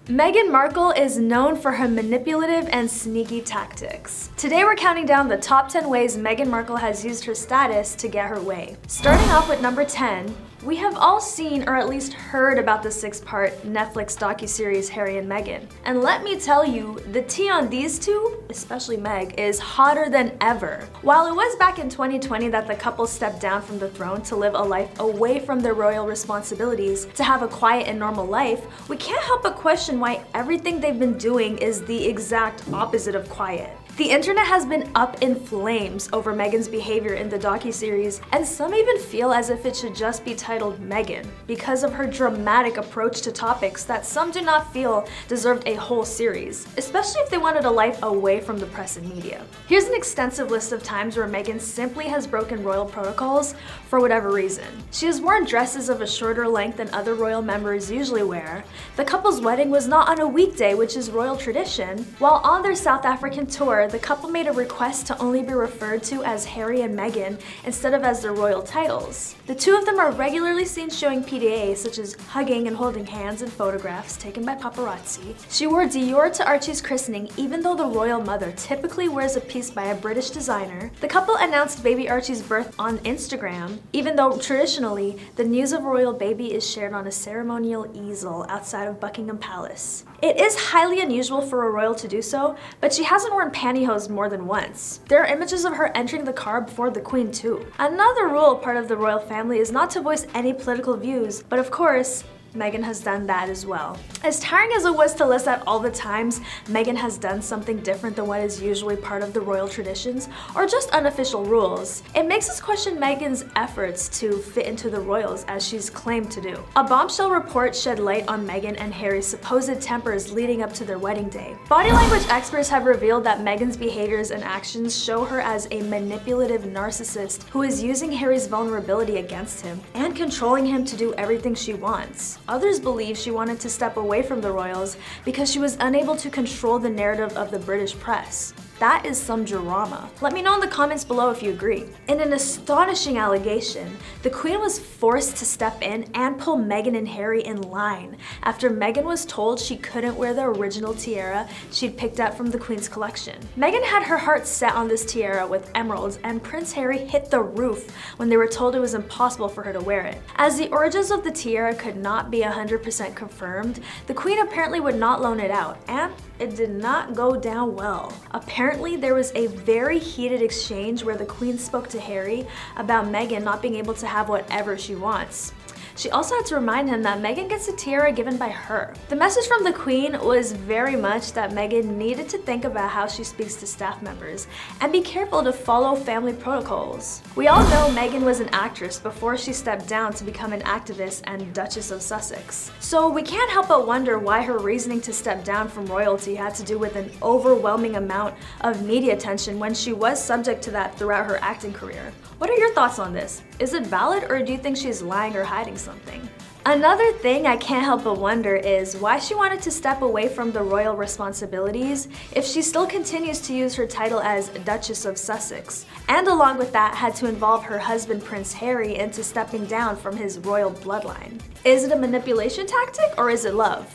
Meghan Markle is known for her manipulative and sneaky tactics. Today we're counting down the top 10 ways Meghan Markle has used her status to get her way. Starting off with number 10, we have all seen or at least heard about the 6-part Netflix docu-series Harry and Meghan. And let me tell you, the tea on these two, especially Meg, is hotter than ever. While it was back in 2020 that the couple stepped down from the throne to live a life away from their royal responsibilities to have a quiet and normal life, we can't help but question why everything they've been doing is the exact opposite of quiet. The internet has been up in flames over Meghan's behavior in the docu-series, and some even feel as if it should just be titled Meghan because of her dramatic approach to topics that some do not feel deserved a whole series, especially if they wanted a life away from the press and media. Here's an extensive list of times where Meghan simply has broken royal protocols for whatever reason. She has worn dresses of a shorter length than other royal members usually wear. The couple's wedding was not on a weekday, which is royal tradition. While on their South African tour, the couple made a request to only be referred to as Harry and Meghan instead of as their royal titles. The two of them are regularly seen showing PDA, such as hugging and holding hands in photographs taken by paparazzi. She wore Dior to Archie's christening, even though the royal mother typically wears a piece by a British designer. The couple announced baby Archie's birth on Instagram, even though traditionally, the news of a royal baby is shared on a ceremonial easel outside of Buckingham Palace. It is highly unusual for a royal to do so, but she hasn't worn pantyhose more than once. There are images of her entering the car before the Queen too. Another rule part of the royal family is not to voice any political views, but of course, Meghan has done that as well. As tiring as it was to list out all the times Meghan has done something different than what is usually part of the royal traditions or just unofficial rules, it makes us question Meghan's efforts to fit into the royals as she's claimed to do. A bombshell report shed light on Meghan and Harry's supposed tempers leading up to their wedding day. Body language experts have revealed that Meghan's behaviors and actions show her as a manipulative narcissist who is using Harry's vulnerability against him and controlling him to do everything she wants. Others believe she wanted to step away from the royals because she was unable to control the narrative of the British press. That is some drama. Let me know in the comments below if you agree. In an astonishing allegation, the Queen was forced to step in and pull Meghan and Harry in line after Meghan was told she couldn't wear the original tiara she'd picked out from the Queen's collection. Meghan had her heart set on this tiara with emeralds, and Prince Harry hit the roof when they were told it was impossible for her to wear it. As the origins of the tiara could not be 100% confirmed, the Queen apparently would not loan it out, and it did not go down well. Apparently, there was a very heated exchange where the Queen spoke to Harry about Meghan not being able to have whatever she wants. She also had to remind him that Meghan gets a tiara given by her. The message from the Queen was very much that Meghan needed to think about how she speaks to staff members and be careful to follow family protocols. We all know Meghan was an actress before she stepped down to become an activist and Duchess of Sussex. So we can't help but wonder why her reasoning to step down from royalty had to do with an overwhelming amount of media attention when she was subject to that throughout her acting career. What are your thoughts on this? Is it valid, or do you think she's lying or hiding something? Another thing I can't help but wonder is why she wanted to step away from the royal responsibilities if she still continues to use her title as Duchess of Sussex, and along with that had to involve her husband Prince Harry into stepping down from his royal bloodline. Is it a manipulation tactic, or is it love?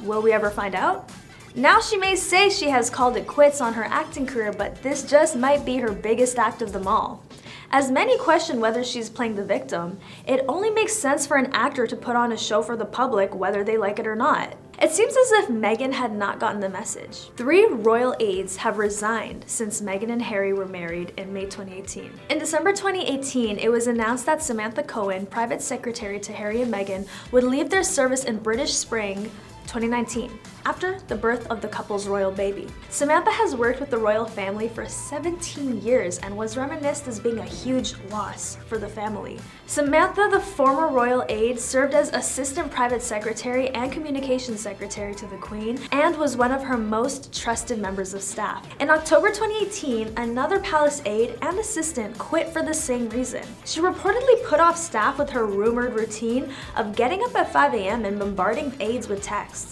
Will we ever find out? Now she may say she has called it quits on her acting career, but this just might be her biggest act of them all. As many question whether she's playing the victim, it only makes sense for an actor to put on a show for the public whether they like it or not. It seems as if Meghan had not gotten the message. 3 royal aides have resigned since Meghan and Harry were married in May 2018. In December 2018, it was announced that Samantha Cohen, private secretary to Harry and Meghan, would leave their service in British Spring 2019, after the birth of the couple's royal baby. Samantha has worked with the royal family for 17 years and was reminisced as being a huge loss for the family. Samantha, the former royal aide, served as assistant private secretary and communications secretary to the Queen and was one of her most trusted members of staff. In October 2018, another palace aide and assistant quit for the same reason. She reportedly put off staff with her rumored routine of getting up at 5 a.m. and bombarding aides with texts,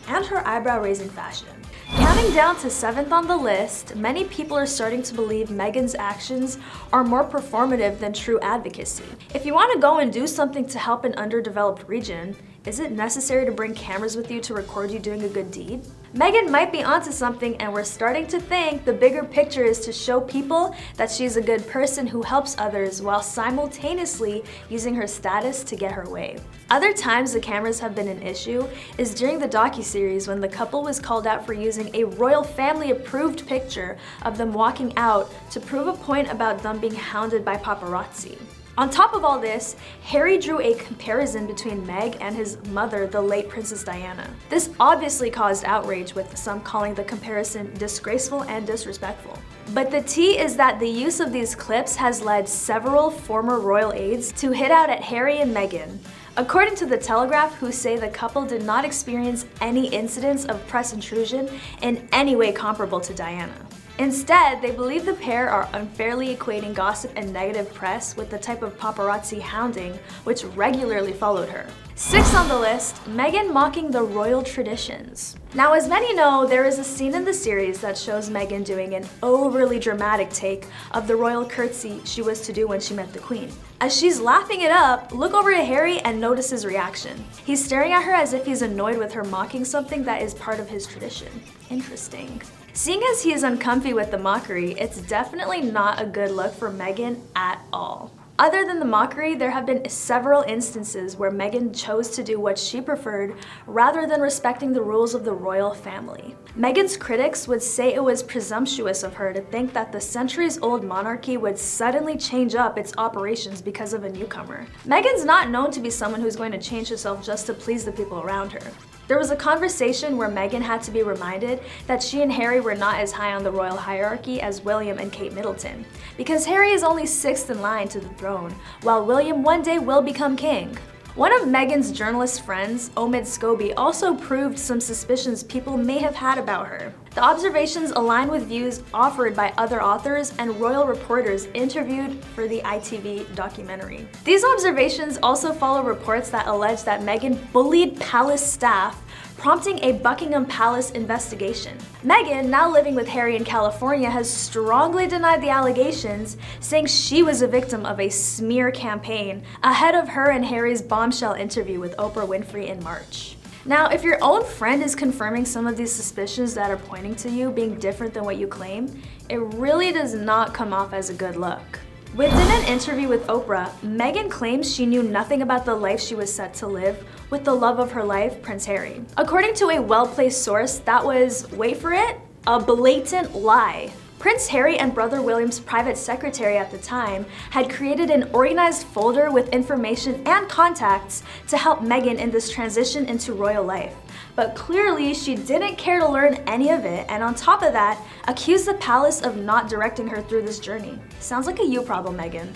and her eyebrow-raising fashion. Counting down to 7th on the list, many people are starting to believe Meghan's actions are more performative than true advocacy. If you want to go and do something to help an underdeveloped region, Is it necessary to bring cameras with you to record you doing a good deed? Meghan might be onto something, and we're starting to think the bigger picture is to show people that she's a good person who helps others while simultaneously using her status to get her way. Other times the cameras have been an issue is during the Docu-Series when the couple was called out for using a royal family approved picture of them walking out to prove a point about them being hounded by paparazzi. On top of all this, Harry drew a comparison between Meg and his mother, the late Princess Diana. This obviously caused outrage, with some calling the comparison disgraceful and disrespectful. But the tea is that the use of these clips has led several former royal aides to hit out at Harry and Meghan. According to The Telegraph, who say the couple did not experience any incidents of press intrusion in any way comparable to Diana. Instead, they believe the pair are unfairly equating gossip and negative press with the type of paparazzi hounding which regularly followed her. 6th on the list, Meghan mocking the royal traditions. Now, as many know, there is a scene in the series that shows Meghan doing an overly dramatic take of the royal curtsy she was to do when she met the Queen. As she's laughing it up, look over at Harry and notice his reaction. He's staring at her as if he's annoyed with her mocking something that is part of his tradition. Interesting. Seeing as he is uncomfy with the mockery, it's definitely not a good look for Meghan at all. Other than the mockery, there have been several instances where Meghan chose to do what she preferred rather than respecting the rules of the royal family. Meghan's critics would say it was presumptuous of her to think that the centuries-old monarchy would suddenly change up its operations because of a newcomer. Meghan's not known to be someone who's going to change herself just to please the people around her. There was a conversation where Meghan had to be reminded that she and Harry were not as high on the royal hierarchy as William and Kate Middleton, because Harry is only 6th in line to the throne, while William one day will become king. One of Meghan's journalist friends, Omid Scobie, also proved some suspicions people may have had about her. The observations align with views offered by other authors and royal reporters interviewed for the ITV documentary. These observations also follow reports that allege that Meghan bullied palace staff, prompting a Buckingham Palace investigation. Meghan, now living with Harry in California, has strongly denied the allegations, saying she was a victim of a smear campaign ahead of her and Harry's bombshell interview with Oprah Winfrey in March. Now, if your own friend is confirming some of these suspicions that are pointing to you being different than what you claim, it really does not come off as a good look. Within an interview with Oprah, Meghan claims she knew nothing about the life she was set to live with the love of her life, Prince Harry. According to a well-placed source, that was, wait for it, a blatant lie. Prince Harry and brother William's private secretary at the time had created an organized folder with information and contacts to help Meghan in this transition into royal life. But clearly she didn't care to learn any of it, and on top of that, accused the palace of not directing her through this journey. Sounds like a you problem, Meghan.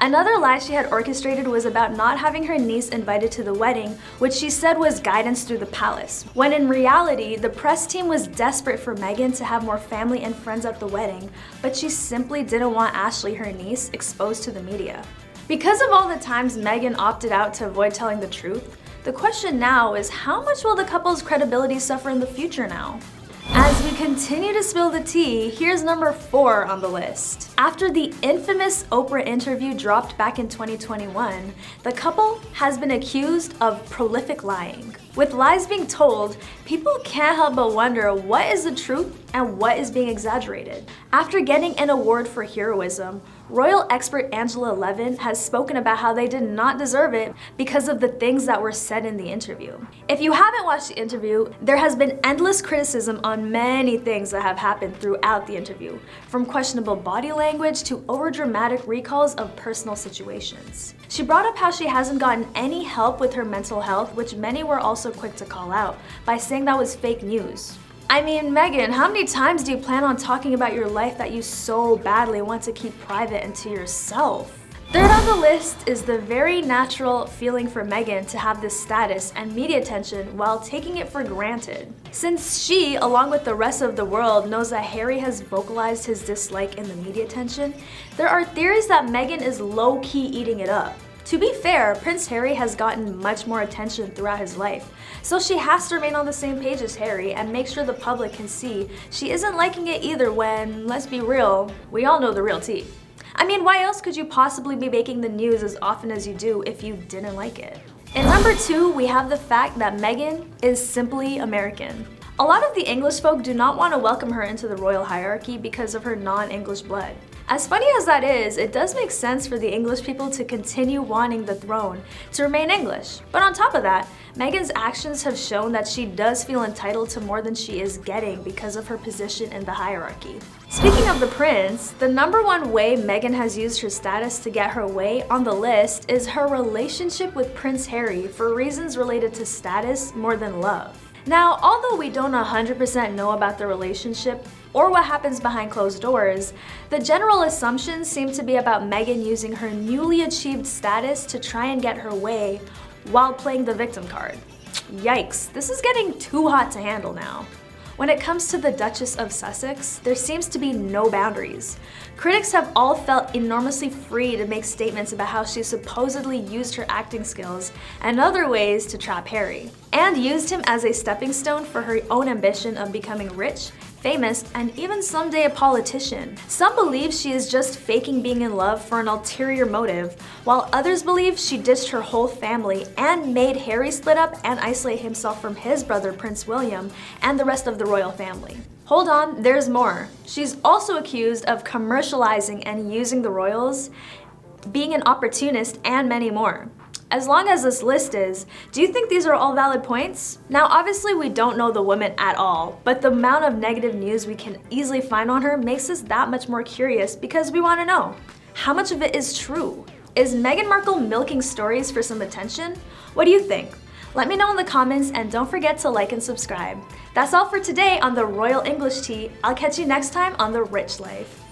Another lie she had orchestrated was about not having her niece invited to the wedding, which she said was guidance through the palace, when in reality, the press team was desperate for Meghan to have more family and friends at the wedding, but she simply didn't want Ashley, her niece, exposed to the media. Because of all the times Meghan opted out to avoid telling the truth, the question now is how much will the couple's credibility suffer in the future now? As we continue to spill the tea, here's number 4 on the list. After the infamous Oprah interview dropped back in 2021, the couple has been accused of prolific lying. With lies being told, people can't help but wonder what is the truth and what is being exaggerated. After getting an award for heroism, royal expert Angela Levin has spoken about how they did not deserve it because of the things that were said in the interview. If you haven't watched the interview, there has been endless criticism on many things that have happened throughout the interview, from questionable body language to overdramatic recalls of personal situations. She brought up how she hasn't gotten any help with her mental health, which many were also quick to call out, by saying that was fake news. I mean, Meghan, how many times do you plan on talking about your life that you so badly want to keep private and to yourself? Third on the list is the very natural feeling for Meghan to have this status and media attention while taking it for granted. Since she, along with the rest of the world, knows that Harry has vocalized his dislike in the media attention, there are theories that Meghan is low-key eating it up. To be fair, Prince Harry has gotten much more attention throughout his life, so she has to remain on the same page as Harry and make sure the public can see she isn't liking it either when, let's be real, we all know the real tea. I mean, why else could you possibly be making the news as often as you do if you didn't like it? In number 2, we have the fact that Meghan is simply American. A lot of the English folk do not want to welcome her into the royal hierarchy because of her non-English blood. As funny as that is, it does make sense for the English people to continue wanting the throne to remain English. But on top of that, Meghan's actions have shown that she does feel entitled to more than she is getting because of her position in the hierarchy. Speaking of the prince, the number 1 way Meghan has used her status to get her way on the list is her relationship with Prince Harry for reasons related to status more than love. Now, although we don't 100% know about the relationship or what happens behind closed doors, the general assumptions seem to be about Meghan using her newly achieved status to try and get her way while playing the victim card. Yikes, this is getting too hot to handle now. When it comes to the Duchess of Sussex, there seems to be no boundaries. Critics have all felt enormously free to make statements about how she supposedly used her acting skills and other ways to trap Harry, and used him as a stepping stone for her own ambition of becoming rich, famous, and even someday a politician. Some believe she is just faking being in love for an ulterior motive, while others believe she ditched her whole family and made Harry split up and isolate himself from his brother Prince William and the rest of the royal family. Hold on, there's more. She's also accused of commercializing and using the royals, being an opportunist, and many more. As long as this list is, do you think these are all valid points? Now, obviously we don't know the woman at all, but the amount of negative news we can easily find on her makes us that much more curious because we want to know, how much of it is true? Is Meghan Markle milking stories for some attention? What do you think? Let me know in the comments, and don't forget to like and subscribe. That's all for today on the Royal English Tea. I'll catch you next time on The Rich Life.